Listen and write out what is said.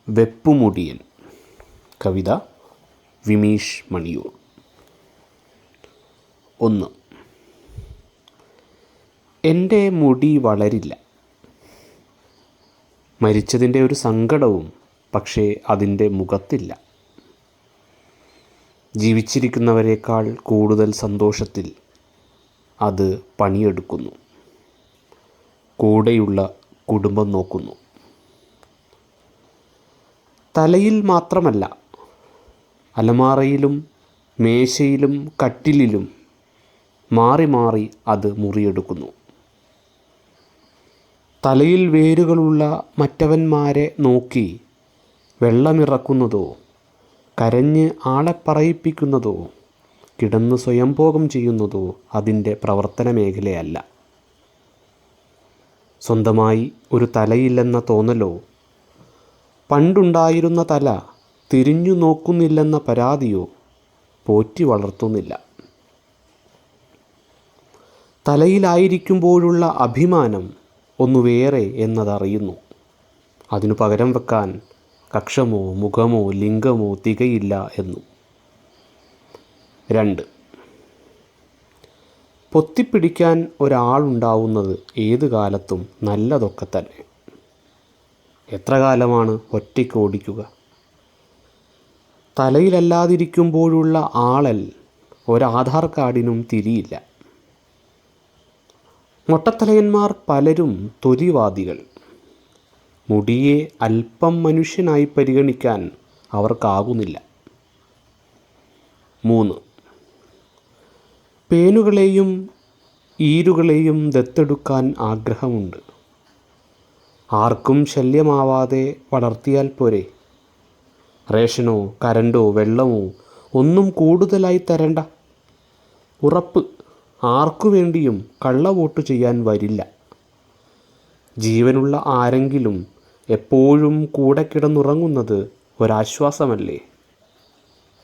വെപ്പുമുടിയൻ. കവിത വിമീഷ് മണിയൂർ. 1. എൻ്റെ മുടി വളരില്ല. മരിച്ചതിൻ്റെ ഒരു സങ്കടവും പക്ഷേ അതിൻ്റെ മുഖത്തില്ല. ജീവിച്ചിരിക്കുന്നവരെക്കാൾ കൂടുതൽ സന്തോഷത്തിൽ അത് പണിയെടുക്കുന്നു. കൂടെയുള്ള കുടുംബം നോക്കുന്നു. തലയിൽ മാത്രമല്ല, അലമാറയിലും മേശയിലും കട്ടിലിലും മാറി മാറി അത് മുറിയെടുക്കുന്നു. തലയിൽ വേരുകളുള്ള മറ്റവന്മാരെ നോക്കി വെള്ളമിറക്കുന്നതോ കരഞ്ഞ് ആളെ പറയിപ്പിക്കുന്നതോ കിടന്ന് സ്വയംഭോഗം ചെയ്യുന്നതോ അതിൻ്റെ പ്രവർത്തന മേഖലയല്ല. സ്വന്തമായി ഒരു തലയില്ലെന്ന തോന്നലോ പണ്ടുണ്ടായിരുന്ന തല തിരിഞ്ഞു നോക്കുന്നില്ലെന്ന പരാതിയോ പോറ്റി വളർത്തുന്നില്ല. തലയിലായിരിക്കുമ്പോഴുള്ള അഭിമാനം ഒന്നു വേറെ എന്നതറിയുന്നു. അതിനു പകരം വെക്കാൻ കക്ഷമോ മുഖമോ ലിംഗമോ തികയില്ല എന്നു. 2. പൊത്തിപ്പിടിക്കാൻ ഒരാളുണ്ടാവുന്നത് ഏതു കാലത്തും നല്ലതൊക്കെ തന്നെ. എത്ര കാലമാണ് ഒറ്റയ്ക്ക് ഓടിക്കുക? തലയിലല്ലാതിരിക്കുമ്പോഴുള്ള ആളൽ ഒരാധാർ കാർഡിനും തിരിയില്ല. മൊട്ടത്തലയന്മാർ പലരും തൊലിവാദികൾ. മുടിയെ അല്പം മനുഷ്യനായി പരിഗണിക്കാൻ അവർക്കാകുന്നില്ല. 3. പേനുകളെയും ഈരുകളെയും ദത്തെടുക്കാൻ ആഗ്രഹമുണ്ട്. ആർക്കും ശല്യമാവാതെ വളർത്തിയാൽ പോരെ? റേഷനോ കരണ്ടോ വെള്ളമോ ഒന്നും കൂടുതലായി തരണ്ട. ഉറപ്പ്, ആർക്കു വേണ്ടിയും കള്ളവോട്ട് ചെയ്യാൻ വരില്ല. ജീവനുള്ള ആരെങ്കിലും എപ്പോഴും കൂടെ കിടന്നുറങ്ങുന്നത് ഒരാശ്വാസമല്ലേ?